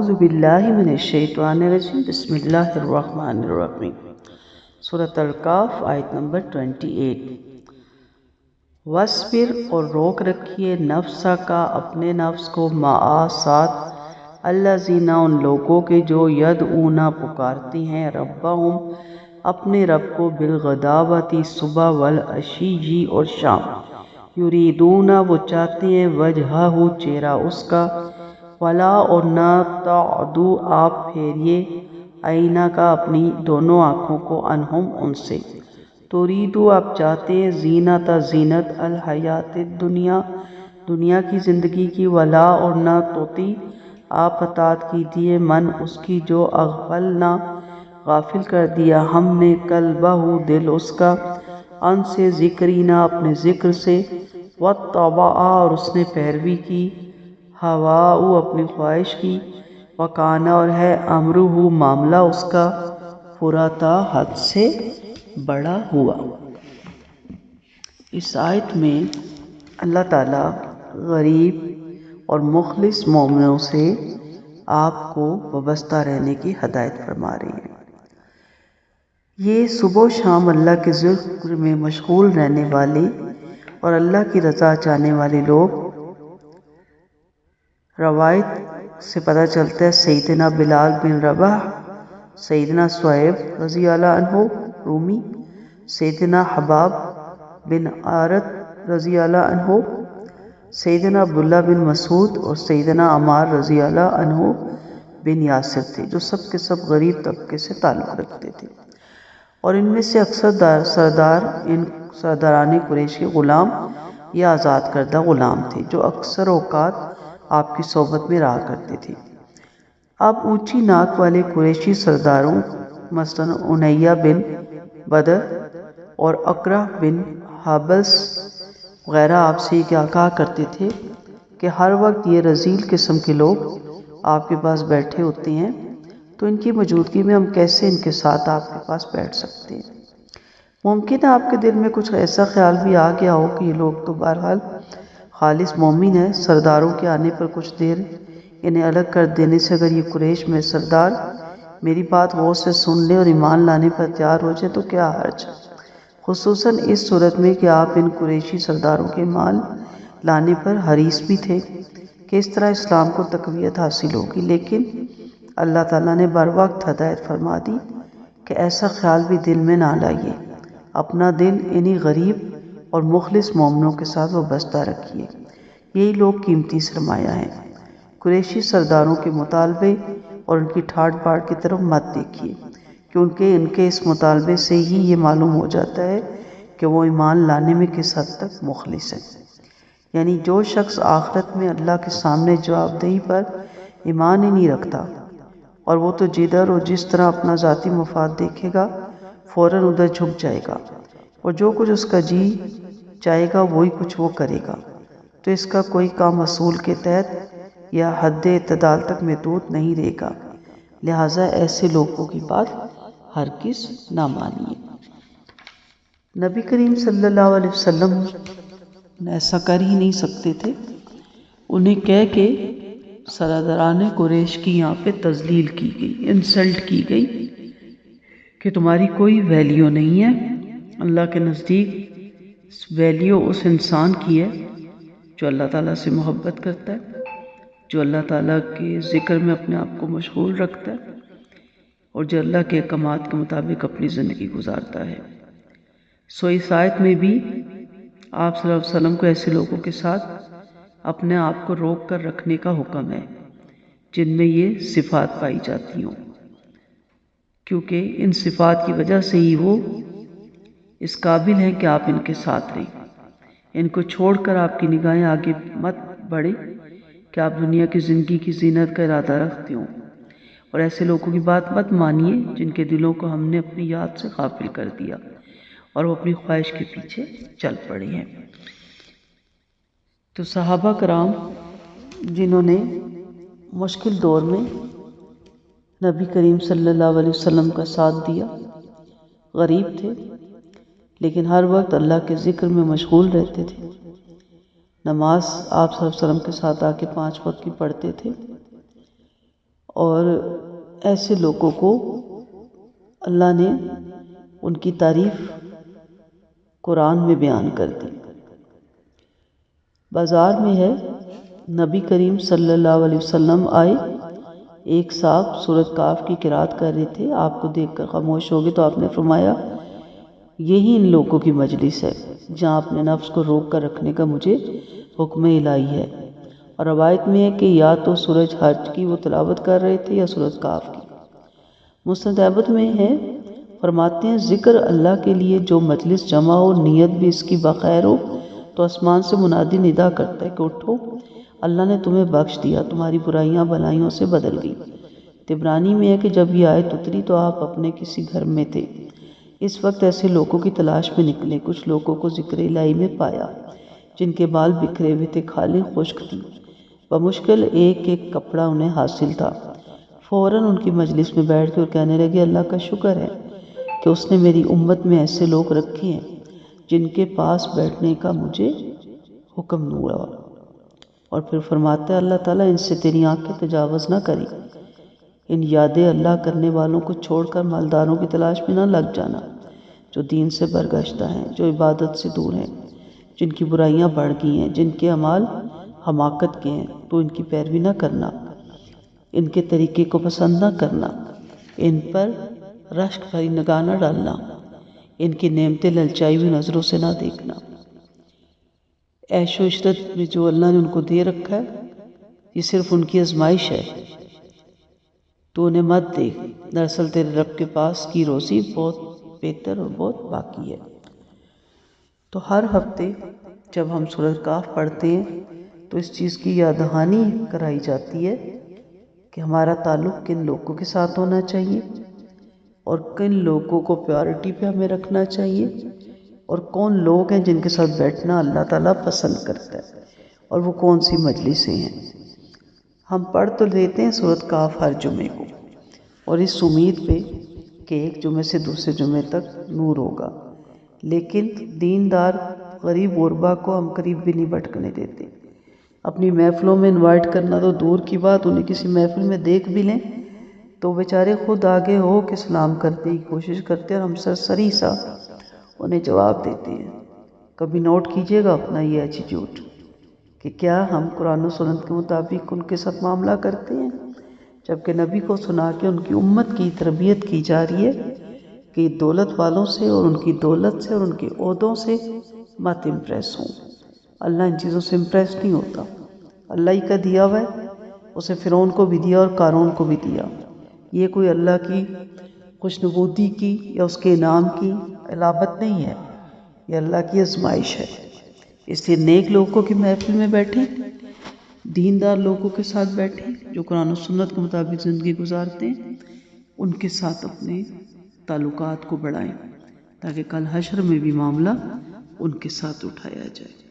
اعوذ باللہ من الشیطان الرجیم بسم اللہ الرحمن الرحیم۔ سورۃ الکہف آیت نمبر 28۔ وَاصْبِرْ، اور روک رکھیے نفسہ کا اپنے نفس کو، مع ساتھ، الذین ان لوگوں کے جو یدعون پکارتے ہیں، ربہم اپنے رب کو، بالغداوۃ صبح، والعشی اور شام، یریدون وہ چاہتے ہیں، وجہہ چہرہ اس کا، ولا اور نہ تعدو آپ پھیریے، عینہ کا اپنی دونوں آنکھوں کو، انہم ان سے، تریدو آپ چاہتے ہیں، زینت زینت، الحیات الدنیا دنیا کی زندگی کی، ولا اور نہ توتی آپ اطاعت کیجیے، من اس کی جو اغفلنا غافل کر دیا ہم نے، قلبہ دل اس کا، ان سے ذکرینا اپنے ذکر سے، واتبع اور اس نے پیروی کی، ہواؤ اپنی خواہش کی، وکان اور ہے، امرہ معاملہ اس کا، فرطا حد سے بڑا ہوا۔ اس آیت میں اللہ تعالیٰ غریب اور مخلص مومنوں سے آپ کو وابستہ رہنے کی ہدایت فرما رہے ہیں۔ یہ صبح و شام اللہ کے ذکر میں مشغول رہنے والے اور اللہ کی رضا چاہنے والے لوگ، روایت سے پتہ چلتا ہے سیدنا بلال بن رباح، سیدنا صہیب رضی اللہ عنہ رومی، سیدنا حباب بن عارت رضی اللہ عنہ، سیدنا عبداللہ بن مسعود اور سیدنا عمار رضی اللہ عنہ بن یاسر تھے، جو سب کے سب غریب طبقے سے تعلق رکھتے تھے، اور ان میں سے اکثر سرداران قریش کے غلام یا آزاد کردہ غلام تھے، جو اکثر اوقات آپ کی صحبت میں رہا کرتے تھے۔ اب اونچی ناک والے قریشی سرداروں مثلاً امیہ بن بدر اور اقرع بن حابس وغیرہ آپ سے کیا کہا کرتے تھے کہ ہر وقت یہ رذیل قسم کے لوگ آپ کے پاس بیٹھے ہوتے ہیں، تو ان کی موجودگی میں ہم کیسے ان کے ساتھ آپ کے پاس بیٹھ سکتے ہیں؟ ممکن ہے آپ کے دل میں کچھ ایسا خیال بھی آ گیا ہو کہ یہ لوگ تو بہرحال خالص مومن ہیں، سرداروں کے آنے پر کچھ دیر انہیں الگ کر دینے سے اگر یہ قریش میں سردار میری بات غور سے سن لیں اور ایمان لانے پر تیار ہو جائے تو کیا حرج، خصوصاً اس صورت میں کہ آپ ان قریشی سرداروں کے ایمان لانے پر حریص بھی تھے کہ اس طرح اسلام کو تقویت حاصل ہوگی۔ لیکن اللہ تعالیٰ نے بر وقت ہدایت فرما دی کہ ایسا خیال بھی دل میں نہ لائیے، اپنا دل انہی غریب اور مخلص مومنوں کے ساتھ وابستہ رکھیے، یہی لوگ قیمتی سرمایہ ہیں۔ قریشی سرداروں کے مطالبے اور ان کی ٹھاٹ باٹ کی طرف مت دیکھیے، کیونکہ ان کے اس مطالبے سے ہی یہ معلوم ہو جاتا ہے کہ وہ ایمان لانے میں کس حد تک مخلص ہیں۔ یعنی جو شخص آخرت میں اللہ کے سامنے جواب دہی پر ایمان ہی نہیں رکھتا، اور وہ تو جدھر اور جس طرح اپنا ذاتی مفاد دیکھے گا فوراً ادھر جھک جائے گا، اور جو کچھ اس کا جی چاہے گا وہی کچھ وہ کرے گا، تو اس کا کوئی کام اصول کے تحت یا حد اعتدال تک محدود نہیں رہے گا، لہٰذا ایسے لوگوں کی بات ہرگز نہ مانیے۔ نبی کریم صلی اللہ علیہ وسلم ایسا کر ہی نہیں سکتے تھے، انہیں کہہ کے سرداران قریش کی یہاں پہ تذلیل کی گئی، انسلٹ کی گئی کہ تمہاری کوئی ویلیو نہیں ہے، اللہ کے نزدیک ویلیو اس انسان کی ہے جو اللہ تعالیٰ سے محبت کرتا ہے، جو اللہ تعالیٰ کے ذکر میں اپنے آپ کو مشغول رکھتا ہے، اور جو اللہ کے احکامات کے مطابق اپنی زندگی گزارتا ہے۔ سو اس آیت میں بھی آپ صلی اللہ علیہ وسلم کو ایسے لوگوں کے ساتھ اپنے آپ کو روک کر رکھنے کا حکم ہے جن میں یہ صفات پائی جاتی ہوں، کیونکہ ان صفات کی وجہ سے ہی وہ اس قابل ہیں کہ آپ ان کے ساتھ رہیں۔ ان کو چھوڑ کر آپ کی نگاہیں آگے مت بڑھیں کہ آپ دنیا کی زندگی کی زینت کا ارادہ رکھتے ہوں، اور ایسے لوگوں کی بات مت مانیے جن کے دلوں کو ہم نے اپنی یاد سے غافل کر دیا اور وہ اپنی خواہش کے پیچھے چل پڑے ہیں۔ تو صحابہ کرام جنہوں نے مشکل دور میں نبی کریم صلی اللہ علیہ وسلم کا ساتھ دیا، غریب تھے لیکن ہر وقت اللہ کے ذکر میں مشغول رہتے تھے، نماز آپ صلی اللہ علیہ وسلم کے ساتھ آ کے 5 وقت کی پڑھتے تھے، اور ایسے لوگوں کو اللہ نے ان کی تعریف قرآن میں بیان کر دی۔ بازار میں ہے، نبی کریم صلی اللہ علیہ وسلم آئے، ایک صاحب سورۃ کاف کی قرات کر رہے تھے، آپ کو دیکھ کر خاموش ہو گئے تو آپ نے فرمایا یہی ان لوگوں کی مجلس ہے جہاں اپنے نفس کو روک کر رکھنے کا مجھے حکم الہی ہے۔ اور روایت میں ہے کہ یا تو سورج حج کی وہ تلاوت کر رہے تھے یا سورۃ کاف کی۔ مسند احمد میں ہے، فرماتے ہیں ذکر اللہ کے لیے جو مجلس جمع ہو، نیت بھی اس کی بخیر ہو، تو آسمان سے منادی ندا کرتا ہے کہ اٹھو، اللہ نے تمہیں بخش دیا، تمہاری برائیاں بھلائیوں سے بدل گئی۔ طبرانی میں ہے کہ جب یہ آیت اتری تو آپ اپنے کسی گھر میں تھے، اس وقت ایسے لوگوں کی تلاش میں نکلے، کچھ لوگوں کو ذکر الہی میں پایا جن کے بال بکھرے ہوئے تھے، کھالیں خشک تھی، بمشکل ایک ایک کپڑا انہیں حاصل تھا۔ فوراً ان کی مجلس میں بیٹھ کے اور کہنے لگے اللہ کا شکر ہے کہ اس نے میری امت میں ایسے لوگ رکھے ہیں جن کے پاس بیٹھنے کا مجھے حکم ہوا۔ اور پھر فرماتا ہے اللہ تعالیٰ ان سے تیری آنکھیں تجاوز نہ کری، ان یاد اللہ کرنے والوں کو چھوڑ کر مالداروں کی تلاش میں نہ لگ جانا جو دین سے برگشتہ ہیں، جو عبادت سے دور ہیں، جن کی برائیاں بڑھ گئی ہیں، جن کے اعمال حماقت کے ہیں، تو ان کی پیروی نہ کرنا، ان کے طریقے کو پسند نہ کرنا، ان پر رشک بھری نگاہ نہ ڈالنا، ان کی نعمتیں للچائی ہوئی نظروں سے نہ دیکھنا۔ عیش و عشرت میں جو اللہ نے ان کو دے رکھا ہے یہ صرف ان کی آزمائش ہے، تو انہیں مت دیکھ، دراصل تیرے رب کے پاس کی روزی بہت بہتر اور بہت باقی ہے۔ تو ہر ہفتے جب ہم سورۃ کاف پڑھتے ہیں تو اس چیز کی یاد دہانی کرائی جاتی ہے کہ ہمارا تعلق کن لوگوں کے ساتھ ہونا چاہیے اور کن لوگوں کو پیورٹی پہ ہمیں رکھنا چاہیے، اور کون لوگ ہیں جن کے ساتھ بیٹھنا اللہ تعالیٰ پسند کرتا ہے، اور وہ کون سی مجلسیں ہیں۔ ہم پڑھ تو لیتے ہیں سورۃ کاف ہر جمعے کو، اور اس امید پہ کہ ایک جمعے سے دوسرے جمعے تک نور ہوگا، لیکن دیندار غریب غربا کو ہم قریب بھی نہیں بھٹکنے دیتے۔ اپنی محفلوں میں انوائٹ کرنا تو دور کی بات، انہیں کسی محفل میں دیکھ بھی لیں تو بیچارے خود آگے ہو کے سلام کرنے کی کوشش کرتے ہیں، اور ہم سرسری سا انہیں جواب دیتے ہیں۔ کبھی نوٹ کیجئے گا اپنا یہ ایٹیٹیوڈ کہ کیا ہم قرآن و سنت کے مطابق ان کے ساتھ معاملہ کرتے ہیں، جبکہ نبی کو سنا کے ان کی امت کی تربیت کی جا رہی ہے کہ دولت والوں سے اور ان کی دولت سے اور ان کے عہدوں سے مت امپریس ہوں۔ اللہ ان چیزوں سے امپریس نہیں ہوتا، اللہ ہی کا دیا ہوا ہے، اسے فرعون کو بھی دیا اور قارون کو بھی دیا۔ یہ کوئی اللہ کی خوشنودی کی یا اس کے انعام کی علامت نہیں ہے، یہ اللہ کی آزمائش ہے۔ اس لیے نیک لوگوں کی محفل میں بیٹھیں، دیندار لوگوں کے ساتھ بیٹھیں جو قرآن و سنت کے مطابق زندگی گزارتے ہیں، ان کے ساتھ اپنے تعلقات کو بڑھائیں تاکہ کل حشر میں بھی معاملہ ان کے ساتھ اٹھایا جائے۔